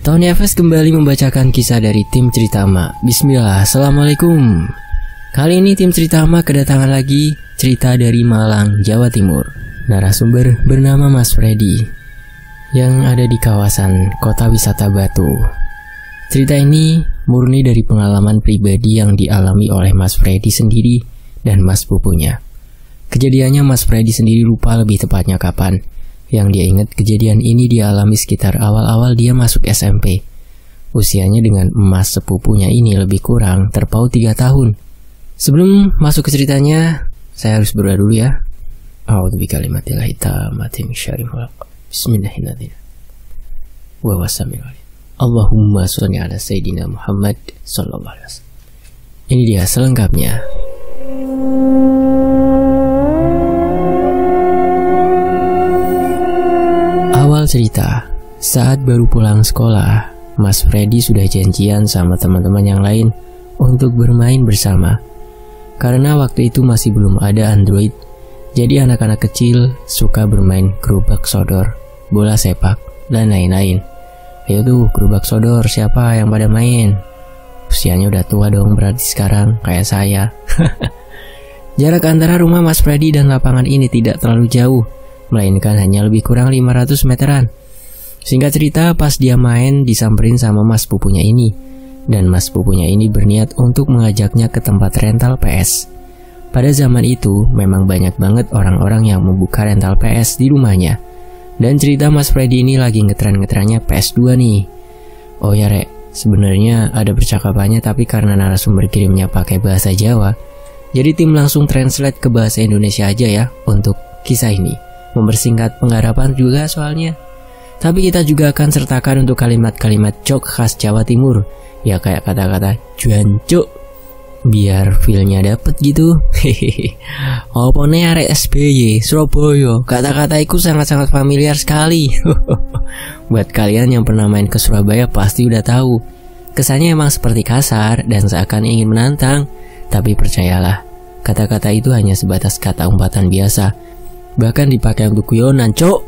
Tony Efes kembali membacakan kisah dari tim Cerita Ama. Bismillah, Assalamualaikum. Kali ini tim Cerita Ama kedatangan lagi cerita dari Malang, Jawa Timur. Narasumber bernama Mas Freddy yang ada di kawasan kota wisata Batu. Cerita ini murni dari pengalaman pribadi yang dialami oleh Mas Freddy sendiri dan Mas pupunya. Kejadiannya Mas Freddy sendiri lupa lebih tepatnya kapan. Yang dia ingat kejadian ini dialami sekitar awal-awal dia masuk SMP. Usianya dengan emas sepupunya ini lebih kurang terpaut 3 tahun. Sebelum masuk ke ceritanya, saya harus berdoa dulu ya. A'udzubikalimatillahit tammati min syarri ma khalaq. Bismillahirrahmanirrahim. Wa wasamil. Allahumma sholli ala sayyidina Muhammad sallallahu alaihi wasallam. Ini dia selengkapnya. Awal cerita, saat baru pulang sekolah, Mas Freddy sudah janjian sama teman-teman yang lain untuk bermain bersama. Karena waktu itu masih belum ada Android, jadi anak-anak kecil suka bermain gerobak sodor, bola sepak, dan lain-lain. Ayo tuh gerobak sodor, siapa yang pada main? Usianya udah tua dong berarti sekarang, kayak saya. Jarak antara rumah Mas Freddy dan lapangan ini tidak terlalu jauh, melainkan hanya lebih kurang 500 meteran. Singkat cerita, pas dia main disamperin sama mas pupunya ini, dan mas pupunya ini berniat untuk mengajaknya ke tempat rental PS. Pada zaman itu memang banyak banget orang-orang yang membuka rental PS di rumahnya. Dan cerita Mas Freddy ini lagi ngetren-ngetrennya PS2 nih. Oh ya Rek, sebenarnya ada percakapannya, tapi karena narasumber kirimnya pakai bahasa Jawa, jadi tim langsung translate ke bahasa Indonesia aja ya untuk kisah ini. Mempersingkat penggarapan juga soalnya. Tapi kita juga akan sertakan untuk kalimat-kalimat jok khas Jawa Timur. Ya kayak kata-kata juancuk, biar feel-nya dapet gitu. Apa nih arek SBY Surabaya, kata-kata itu sangat-sangat familiar sekali. Buat kalian yang pernah main ke Surabaya pasti udah tahu. Kesannya emang seperti kasar dan seakan ingin menantang. Tapi percayalah, kata-kata itu hanya sebatas kata umpatan biasa. Bahkan dipakai untuk guyonan, cok.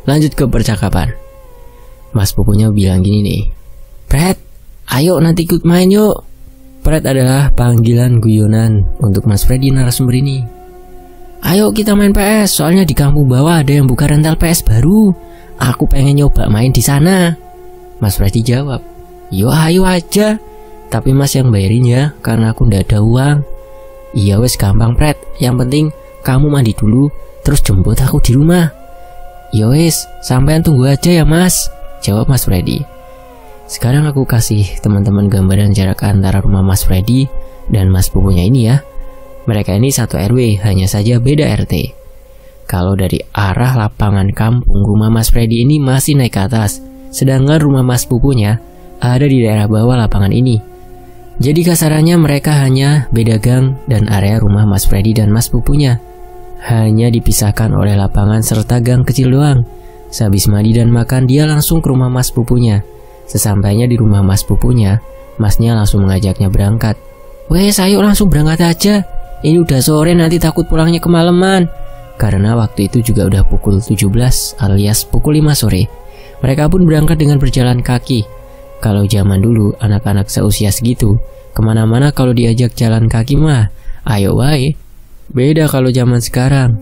Lanjut ke percakapan. Mas pupunya bilang gini nih, Pret, ayo nanti ikut main yuk. Pret adalah panggilan guyonan untuk Mas Freddy narasumber ini. Ayo kita main PS, soalnya di kampung bawah ada yang buka rental PS baru. Aku pengen nyoba main di sana. Mas Freddy jawab, yo ayo aja. Tapi mas yang bayarin ya, karena aku ndak ada uang. Iya wes gampang Pret, yang penting kamu mandi dulu, terus jemput aku di rumah. Ya wes, sampean tunggu aja ya mas, jawab Mas Freddy. Sekarang aku kasih teman-teman gambaran jarak antara rumah Mas Freddy dan mas pupunya ini ya. Mereka ini satu RW, hanya saja beda RT. Kalau dari arah lapangan kampung, rumah Mas Freddy ini masih naik ke atas, sedangkan rumah mas pupunya ada di daerah bawah lapangan ini. Jadi kasarannya mereka hanya beda gang dan area rumah Mas Freddy dan mas pupunya. Hanya dipisahkan oleh lapangan serta gang kecil doang. Sehabis mandi dan makan, dia langsung ke rumah mas pupunya. Sesampainya di rumah mas pupunya, masnya langsung mengajaknya berangkat. Wes ayo langsung berangkat aja, ini udah sore nanti takut pulangnya kemalaman. Karena waktu itu juga udah pukul 17 alias pukul 5 sore. Mereka pun berangkat dengan berjalan kaki. Kalau zaman dulu anak-anak seusia segitu, kemana-mana kalau diajak jalan kaki mah ayo wae. Beda kalau zaman sekarang.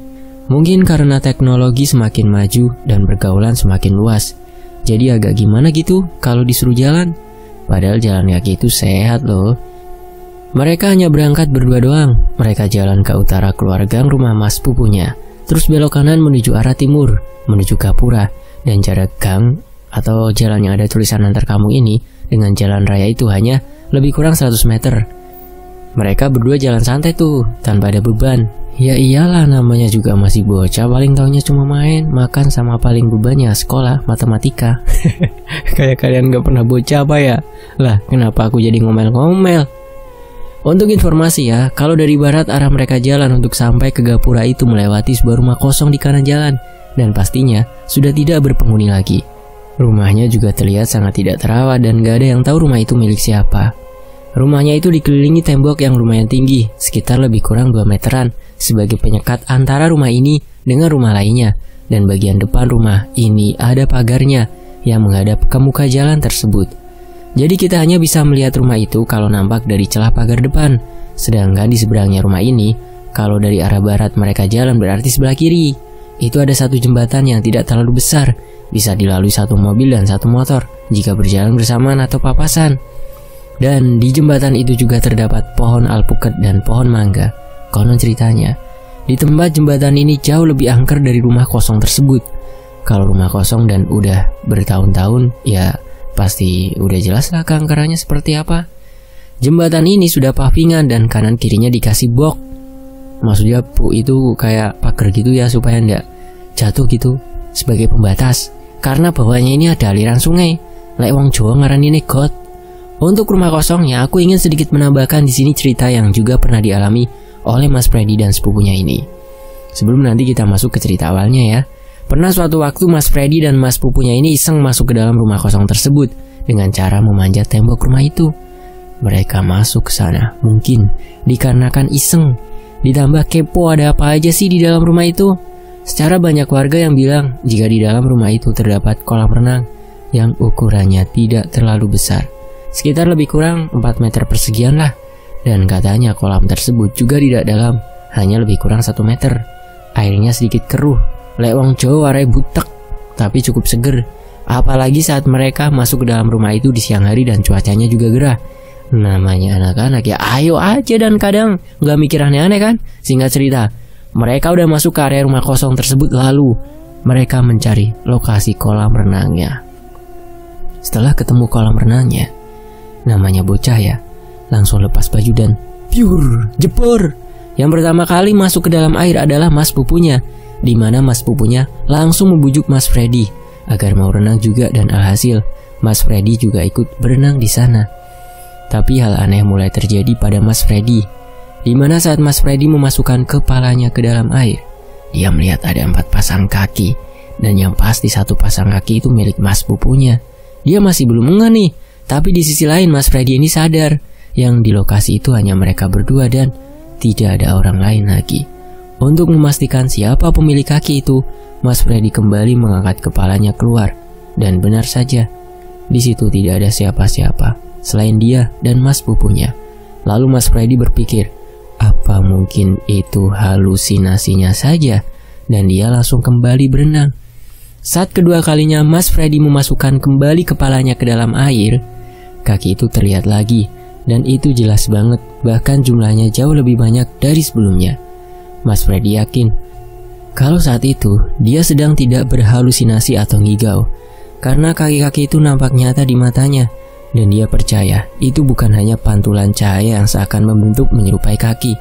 Mungkin karena teknologi semakin maju dan pergaulan semakin luas, jadi agak gimana gitu kalau disuruh jalan. Padahal jalan kaki itu sehat loh. Mereka hanya berangkat berdua doang. Mereka jalan ke utara keluar gang rumah mas pupunya, terus belok kanan menuju arah timur, menuju Gapura. Dan jarak gang atau jalan yang ada tulisan antar kampung ini dengan jalan raya itu hanya lebih kurang 100 meter. Mereka berdua jalan santai tuh, tanpa ada beban. Ya iyalah, namanya juga masih bocah, paling taunya cuma main, makan, sama paling bebannya sekolah, matematika. Kayak kalian gak pernah bocah apa ya? Lah, kenapa aku jadi ngomel-ngomel? Untuk informasi ya, kalau dari barat arah mereka jalan untuk sampai ke Gapura itu melewati sebuah rumah kosong di kanan jalan. Dan pastinya sudah tidak berpenghuni lagi. Rumahnya juga terlihat sangat tidak terawat dan gak ada yang tahu rumah itu milik siapa. Rumahnya itu dikelilingi tembok yang lumayan tinggi, sekitar lebih kurang 2 meteran, sebagai penyekat antara rumah ini dengan rumah lainnya. Dan bagian depan rumah ini ada pagarnya, yang menghadap ke muka jalan tersebut. Jadi kita hanya bisa melihat rumah itu kalau nampak dari celah pagar depan. Sedangkan di seberangnya rumah ini, kalau dari arah barat mereka jalan berarti sebelah kiri. Itu ada satu jembatan yang tidak terlalu besar, bisa dilalui satu mobil dan satu motor jika berjalan bersamaan atau papasan. Dan di jembatan itu juga terdapat pohon alpukat dan pohon mangga. Konon ceritanya, di tempat jembatan ini jauh lebih angker dari rumah kosong tersebut. Kalau rumah kosong dan udah bertahun-tahun, ya pasti udah jelas lah keangkerannya seperti apa. Jembatan ini sudah pavingan dan kanan kirinya dikasih blok. Maksudnya itu kayak pagar gitu ya, supaya nggak jatuh gitu, sebagai pembatas. Karena bawahnya ini ada aliran sungai. Lek wong Jawa ngaranine got. Untuk rumah kosongnya, aku ingin sedikit menambahkan di sini cerita yang juga pernah dialami oleh Mas Freddy dan sepupunya ini. Sebelum nanti kita masuk ke cerita awalnya ya. Pernah suatu waktu Mas Freddy dan Mas sepupunya ini iseng masuk ke dalam rumah kosong tersebut dengan cara memanjat tembok rumah itu. Mereka masuk ke sana mungkin dikarenakan iseng, ditambah kepo ada apa aja sih di dalam rumah itu. Secara banyak warga yang bilang jika di dalam rumah itu terdapat kolam renang yang ukurannya tidak terlalu besar, sekitar lebih kurang 4 meter persegian lah. Dan katanya kolam tersebut juga tidak dalam, hanya lebih kurang 1 meter. Airnya sedikit keruh, lek wong Jawa warai butek, tapi cukup seger. Apalagi saat mereka masuk ke dalam rumah itu di siang hari dan cuacanya juga gerah. Namanya anak-anak ya ayo aja, dan kadang gak mikir aneh-aneh kan. Singkat cerita, mereka udah masuk ke area rumah kosong tersebut, lalu mereka mencari lokasi kolam renangnya. Setelah ketemu kolam renangnya, namanya bocah ya, langsung lepas baju dan piur, jebur. Yang pertama kali masuk ke dalam air adalah Mas pupunya, di mana Mas pupunya langsung membujuk Mas Freddy agar mau renang juga, dan alhasil Mas Freddy juga ikut berenang di sana. Tapi hal aneh mulai terjadi pada Mas Freddy, di mana saat Mas Freddy memasukkan kepalanya ke dalam air, dia melihat ada 4 pasang kaki, dan yang pasti 1 pasang kaki itu milik Mas pupunya. Dia masih belum ngeh nih, tapi di sisi lain Mas Freddy ini sadar yang di lokasi itu hanya mereka berdua dan tidak ada orang lain lagi. Untuk memastikan siapa pemilik kaki itu, Mas Freddy kembali mengangkat kepalanya keluar, dan benar saja, di situ tidak ada siapa-siapa selain dia dan Mas pupunya. Lalu Mas Freddy berpikir, apa mungkin itu halusinasinya saja, dan dia langsung kembali berenang. Saat kedua kalinya Mas Freddy memasukkan kembali kepalanya ke dalam air, kaki itu terlihat lagi, dan itu jelas banget, bahkan jumlahnya jauh lebih banyak dari sebelumnya. Mas Freddy yakin kalau saat itu dia sedang tidak berhalusinasi atau ngigau, karena kaki-kaki itu nampak nyata di matanya. Dan dia percaya itu bukan hanya pantulan cahaya yang seakan membentuk menyerupai kaki,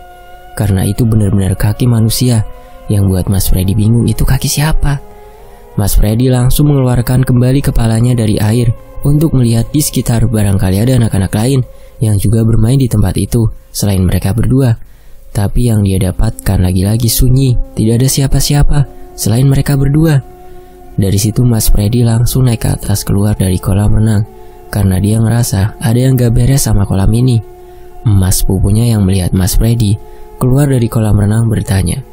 karena itu benar-benar kaki manusia. Yang buat Mas Freddy bingung, itu kaki siapa? Mas Freddy langsung mengeluarkan kembali kepalanya dari air untuk melihat di sekitar, barangkali ada anak-anak lain yang juga bermain di tempat itu selain mereka berdua. Tapi yang dia dapatkan lagi-lagi sunyi, tidak ada siapa-siapa selain mereka berdua. Dari situ Mas Freddy langsung naik ke atas keluar dari kolam renang, karena dia ngerasa ada yang gak beres sama kolam ini. Mas pupunya yang melihat Mas Freddy keluar dari kolam renang bertanya,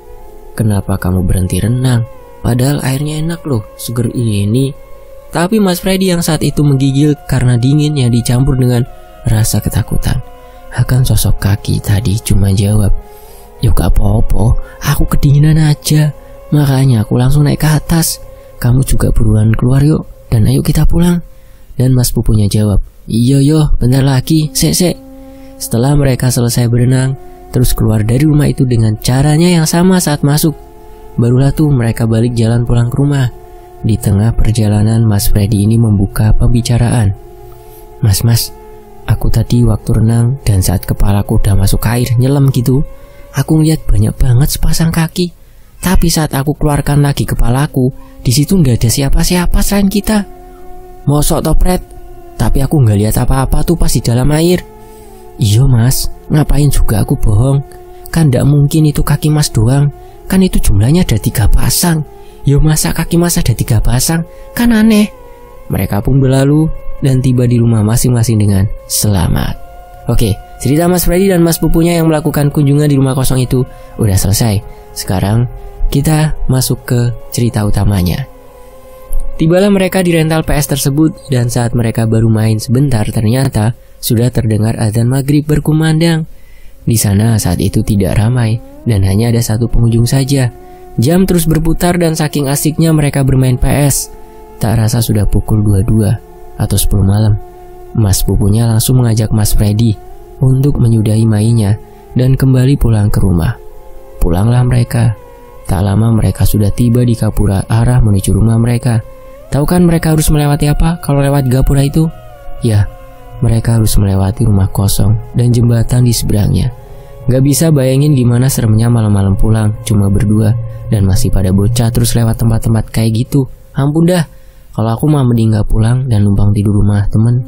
kenapa kamu berhenti renang? Padahal airnya enak loh, seger ini. Tapi Mas Freddy yang saat itu menggigil karena dingin yang dicampur dengan rasa ketakutan akan sosok kaki tadi cuma jawab, yuk gak apa-apa, aku kedinginan aja, makanya aku langsung naik ke atas. Kamu juga buruan keluar yuk, dan ayo kita pulang. Dan Mas pupunya jawab, iya yo, bentar lagi, sek. Setelah mereka selesai berenang, terus keluar dari rumah itu dengan caranya yang sama saat masuk, barulah tuh mereka balik jalan pulang ke rumah. Di tengah perjalanan Mas Freddy ini membuka pembicaraan. Mas, aku tadi waktu renang dan saat kepalaku udah masuk air nyelam gitu, aku ngeliat banyak banget sepasang kaki. Tapi saat aku keluarkan lagi kepalaku, di situ nggak ada siapa-siapa selain kita. Mosok topret, tapi aku nggak lihat apa-apa tuh pas di dalam air. Iya Mas, ngapain juga aku bohong? Kan nggak mungkin itu kaki Mas doang, kan itu jumlahnya ada 3 pasang. Yo masa kaki Mas ada 3 pasang, kan aneh. Mereka pun berlalu dan tiba di rumah masing-masing dengan selamat. Oke, cerita Mas Freddy dan Mas pupunya yang melakukan kunjungan di rumah kosong itu udah selesai. Sekarang kita masuk ke cerita utamanya. Tibalah mereka di rental PS tersebut, dan saat mereka baru main sebentar ternyata sudah terdengar azan maghrib berkumandang. Di sana saat itu tidak ramai dan hanya ada satu pengunjung saja. Jam terus berputar dan saking asiknya mereka bermain PS. Tak rasa sudah pukul 22 atau 10 malam. Mas pupunya langsung mengajak Mas Freddy untuk menyudahi mainnya dan kembali pulang ke rumah. Pulanglah mereka. Tak lama mereka sudah tiba di Gapura arah menuju rumah mereka. Tahu kan mereka harus melewati apa kalau lewat Gapura itu? Ya, mereka harus melewati rumah kosong dan jembatan di seberangnya. Gak bisa bayangin gimana seremnya malam-malam pulang cuma berdua dan masih pada bocah terus lewat tempat-tempat kayak gitu. Ampun dah, kalau aku mah mending gak pulang dan numpang tidur rumah temen.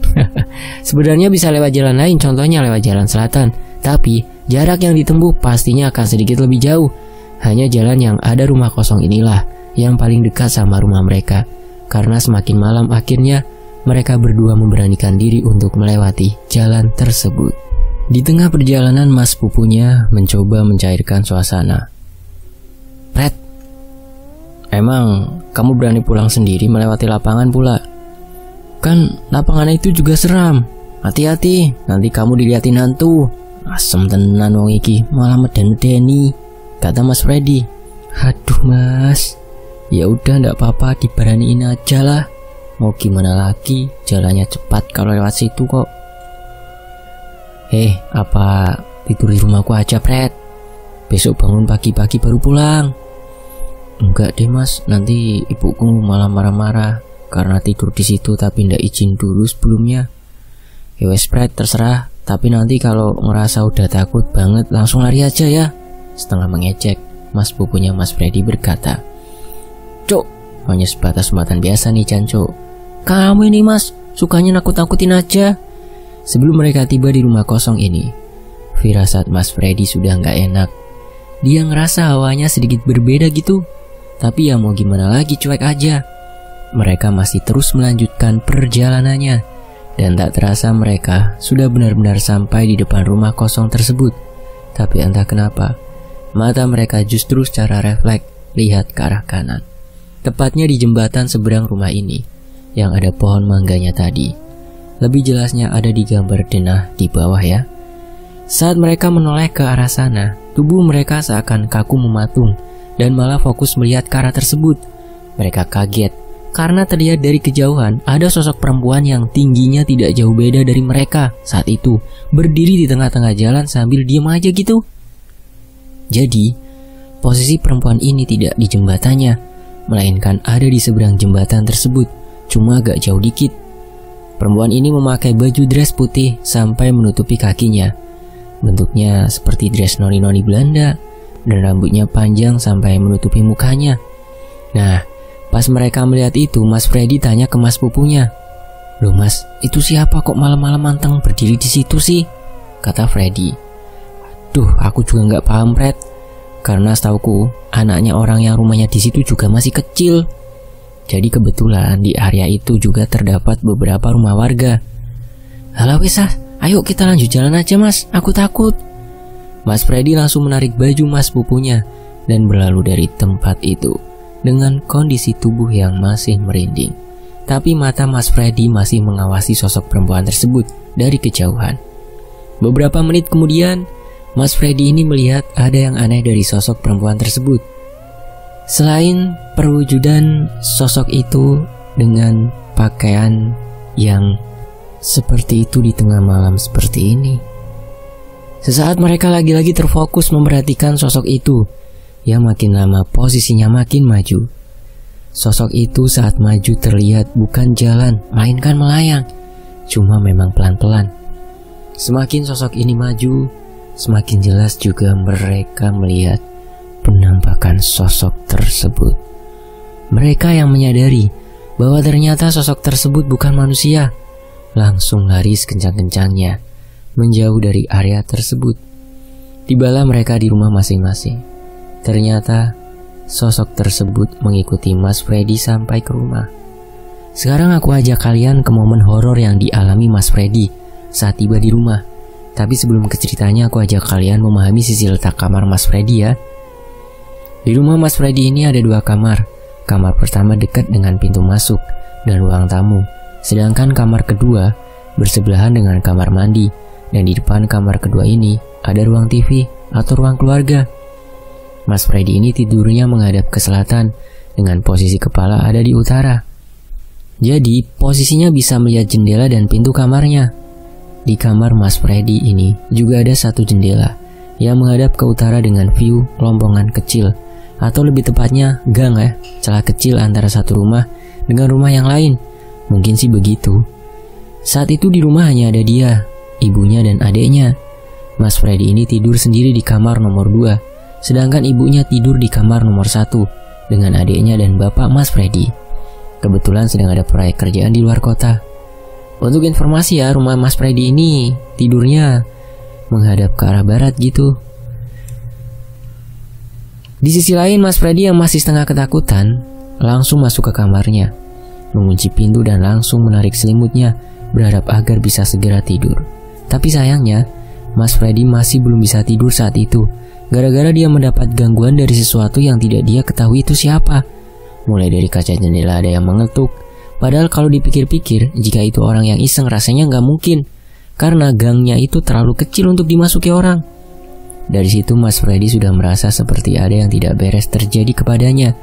Sebenarnya bisa lewat jalan lain, contohnya lewat jalan selatan. Tapi jarak yang ditempuh pastinya akan sedikit lebih jauh. Hanya jalan yang ada rumah kosong inilah yang paling dekat sama rumah mereka. Karena semakin malam akhirnya mereka berdua memberanikan diri untuk melewati jalan tersebut. Di tengah perjalanan Mas pupunya mencoba mencairkan suasana. Red, emang kamu berani pulang sendiri melewati lapangan pula? Kan lapangan itu juga seram. Hati-hati, nanti kamu diliatin hantu. Asem tenan wong iki, malah meden-medeni, kata Mas Freddy. Aduh Mas, ya udah ndak apa-apa, diberaniin aja lah. Mau gimana lagi, jalannya cepat kalau lewat situ kok. Apa tidur di rumahku aja, Pret? Besok bangun pagi-pagi baru pulang. Enggak deh Mas, nanti ibuku malah marah-marah karena tidur di situ tapi ndak izin dulu sebelumnya. Ya wes Pret, terserah. Tapi nanti kalau ngerasa udah takut banget langsung lari aja ya. Setengah mengejek, Mas pupunya Mas Freddy berkata. Cuk, hanya sebatas muatan biasa nih Canco. Kamu ini Mas, sukanya nakut-nakutin aja. Sebelum mereka tiba di rumah kosong ini, firasat Mas Freddy sudah nggak enak. Dia ngerasa hawanya sedikit berbeda gitu. Tapi ya mau gimana lagi, cuek aja. Mereka masih terus melanjutkan perjalanannya. Dan tak terasa mereka sudah benar-benar sampai di depan rumah kosong tersebut. Tapi entah kenapa, mata mereka justru secara refleks lihat ke arah kanan. Tepatnya di jembatan seberang rumah ini, yang ada pohon mangganya tadi. Lebih jelasnya ada di gambar denah di bawah ya. Saat mereka menoleh ke arah sana, tubuh mereka seakan kaku mematung dan malah fokus melihat ke arah tersebut. Mereka kaget karena terlihat dari kejauhan ada sosok perempuan yang tingginya tidak jauh beda dari mereka saat itu, berdiri di tengah-tengah jalan sambil diam aja gitu. Jadi, posisi perempuan ini tidak di jembatannya, melainkan ada di seberang jembatan tersebut, cuma agak jauh dikit. Perempuan ini memakai baju dress putih sampai menutupi kakinya. Bentuknya seperti dress noni-noni Belanda, dan rambutnya panjang sampai menutupi mukanya. Nah, pas mereka melihat itu, Mas Freddy tanya ke Mas pupunya. Loh Mas, itu siapa kok malam-malam manteng berdiri di situ sih? Kata Freddy. Duh, aku juga nggak paham Fred. Karena setauku, anaknya orang yang rumahnya di situ juga masih kecil. Jadi kebetulan di area itu juga terdapat beberapa rumah warga. Halah wes ayo kita lanjut jalan aja Mas, aku takut. Mas Freddy langsung menarik baju Mas pupunya dan berlalu dari tempat itu dengan kondisi tubuh yang masih merinding. Tapi mata Mas Freddy masih mengawasi sosok perempuan tersebut dari kejauhan. Beberapa menit kemudian, Mas Freddy ini melihat ada yang aneh dari sosok perempuan tersebut. Selain perwujudan sosok itu dengan pakaian yang seperti itu di tengah malam seperti ini. Sesaat mereka lagi-lagi terfokus memperhatikan sosok itu, yang makin lama posisinya makin maju. Sosok itu saat maju terlihat bukan jalan, melainkan melayang. Cuma memang pelan-pelan. Semakin sosok ini maju, semakin jelas juga mereka melihat penampakan sosok tersebut. Mereka yang menyadari bahwa ternyata sosok tersebut bukan manusia, langsung lari sekencang-kencangnya menjauh dari area tersebut. Tibalah mereka di rumah masing-masing. Ternyata sosok tersebut mengikuti Mas Freddy sampai ke rumah. Sekarang aku ajak kalian ke momen horor yang dialami Mas Freddy saat tiba di rumah. Tapi sebelum ke ceritanya, aku ajak kalian memahami sisi letak kamar Mas Freddy ya. Di rumah Mas Freddy ini ada 2 kamar. Kamar pertama dekat dengan pintu masuk dan ruang tamu, sedangkan kamar kedua bersebelahan dengan kamar mandi, dan di depan kamar kedua ini ada ruang TV atau ruang keluarga. Mas Freddy ini tidurnya menghadap ke selatan dengan posisi kepala ada di utara. Jadi posisinya bisa melihat jendela dan pintu kamarnya. Di kamar Mas Freddy ini juga ada satu jendela yang menghadap ke utara dengan view lompongan kecil, atau lebih tepatnya gang celah kecil antara satu rumah dengan rumah yang lain. Mungkin sih begitu. Saat itu di rumah hanya ada dia, ibunya dan adiknya. Mas Freddy ini tidur sendiri di kamar nomor 2, sedangkan ibunya tidur di kamar nomor 1 dengan adiknya dan bapak Mas Freddy. Kebetulan sedang ada proyek kerjaan di luar kota. Untuk informasi ya, rumah Mas Freddy ini tidurnya menghadap ke arah barat gitu. Di sisi lain, Mas Freddy yang masih setengah ketakutan langsung masuk ke kamarnya, mengunci pintu dan langsung menarik selimutnya, berharap agar bisa segera tidur. Tapi sayangnya, Mas Freddy masih belum bisa tidur saat itu, gara-gara dia mendapat gangguan dari sesuatu yang tidak dia ketahui itu siapa. Mulai dari kaca jendela ada yang mengetuk, padahal kalau dipikir-pikir, jika itu orang yang iseng rasanya nggak mungkin, karena gangnya itu terlalu kecil untuk dimasuki orang. Dari situ Mas Freddy sudah merasa seperti ada yang tidak beres terjadi kepadanya.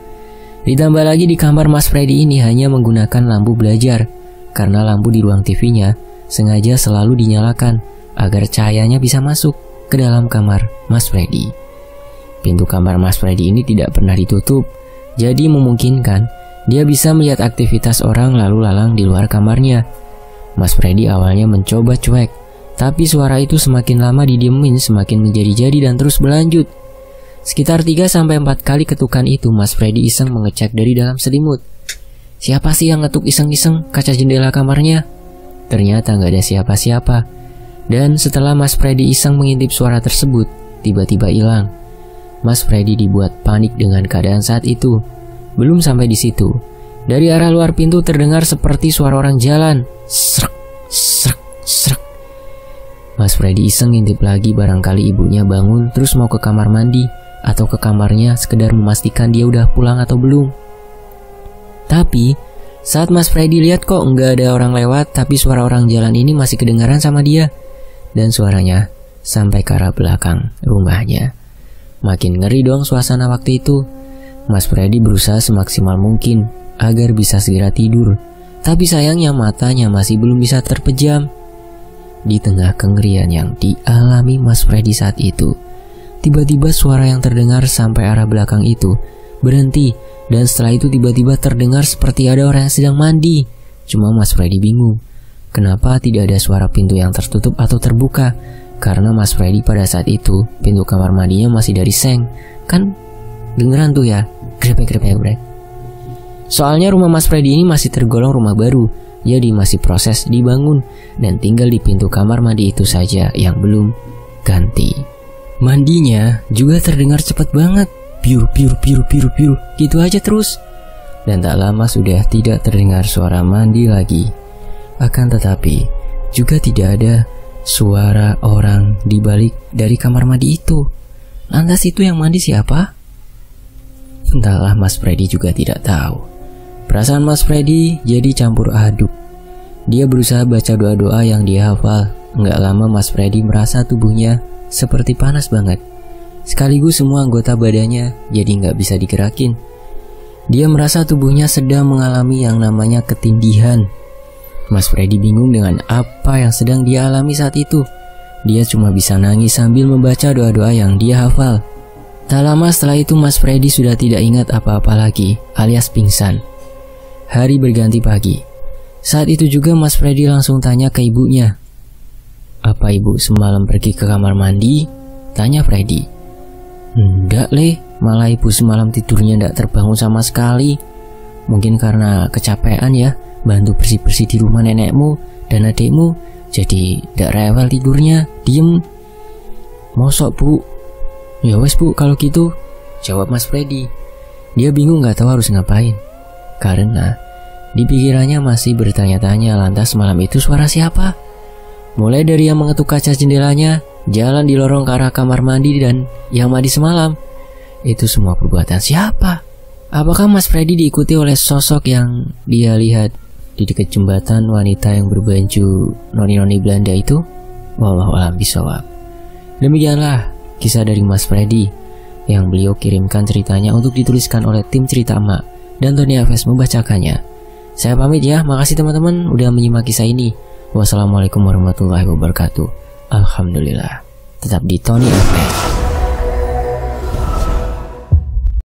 Ditambah lagi di kamar Mas Freddy ini hanya menggunakan lampu belajar, karena lampu di ruang TV-nya sengaja selalu dinyalakan agar cahayanya bisa masuk ke dalam kamar Mas Freddy. Pintu kamar Mas Freddy ini tidak pernah ditutup, jadi memungkinkan dia bisa melihat aktivitas orang lalu lalang di luar kamarnya. Mas Freddy awalnya mencoba cuek, tapi suara itu semakin lama didiemin semakin menjadi-jadi dan terus berlanjut. Sekitar 3-4 kali ketukan itu Mas Freddy iseng mengecek dari dalam selimut. Siapa sih yang ngetuk iseng-iseng kaca jendela kamarnya? Ternyata nggak ada siapa-siapa. Dan setelah Mas Freddy iseng mengintip suara tersebut, tiba-tiba hilang. Mas Freddy dibuat panik dengan keadaan saat itu. Belum sampai di situ, dari arah luar pintu terdengar seperti suara orang jalan. Srek, srek, srek. Mas Freddy iseng ngintip lagi, barangkali ibunya bangun terus mau ke kamar mandi atau ke kamarnya sekedar memastikan dia udah pulang atau belum. Tapi saat Mas Freddy lihat kok nggak ada orang lewat, tapi suara orang jalan ini masih kedengaran sama dia, dan suaranya sampai ke arah belakang rumahnya. Makin ngeri dong suasana waktu itu. Mas Freddy berusaha semaksimal mungkin agar bisa segera tidur, tapi sayangnya matanya masih belum bisa terpejam. Di tengah kengerian yang dialami Mas Freddy saat itu, tiba-tiba suara yang terdengar sampai arah belakang itu berhenti, dan setelah itu tiba-tiba terdengar seperti ada orang yang sedang mandi. Cuma Mas Freddy bingung, kenapa tidak ada suara pintu yang tertutup atau terbuka, karena Mas Freddy pada saat itu pintu kamar mandinya masih dari seng. Kan dengeran tuh ya, grepek-grepek. Soalnya rumah Mas Freddy ini masih tergolong rumah baru, jadi masih proses dibangun, dan tinggal di pintu kamar mandi itu saja yang belum ganti. Mandinya juga terdengar cepat banget, piur piur piur piur piur, gitu aja terus. Dan tak lama sudah tidak terdengar suara mandi lagi. Akan tetapi juga tidak ada suara orang di balik dari kamar mandi itu. Lantas itu yang mandi siapa? Entahlah, Mas Freddy juga tidak tahu. Perasaan Mas Freddy jadi campur aduk. Dia berusaha baca doa-doa yang dia hafal. Nggak lama Mas Freddy merasa tubuhnya seperti panas banget. Sekaligus semua anggota badannya jadi nggak bisa digerakin. Dia merasa tubuhnya sedang mengalami yang namanya ketindihan. Mas Freddy bingung dengan apa yang sedang dia alami saat itu. Dia cuma bisa nangis sambil membaca doa-doa yang dia hafal. Tak lama setelah itu Mas Freddy sudah tidak ingat apa-apa lagi, alias pingsan. Hari berganti pagi. Saat itu juga Mas Freddy langsung tanya ke ibunya. "Apa ibu semalam pergi ke kamar mandi?" tanya Freddy. "Enggak, Le, malah ibu semalam tidurnya enggak terbangun sama sekali. Mungkin karena kecapean ya, bantu bersih-bersih di rumah nenekmu dan adikmu, jadi enggak rewel tidurnya, diem." "Mosok, Bu?" "Ya wes, Bu, kalau gitu," jawab Mas Freddy. Dia bingung gak tahu harus ngapain, karena di pikirannya masih bertanya-tanya lantas malam itu suara siapa. Mulai dari yang mengetuk kaca jendelanya, jalan di lorong ke arah kamar mandi, dan yang mandi semalam. Itu semua perbuatan siapa? Apakah Mas Freddy diikuti oleh sosok yang dia lihat di dekat jembatan wanita yang berbaju noni-noni Belanda itu? Wallahu a'lam bishawab. Demikianlah kisah dari Mas Freddy yang beliau kirimkan ceritanya untuk dituliskan oleh tim cerita emak, dan Tony Alves membacakannya. Saya pamit ya, makasih teman-teman udah menyimak kisah ini. Wassalamualaikum warahmatullahi wabarakatuh. Alhamdulillah. Tetap di Tony Alves.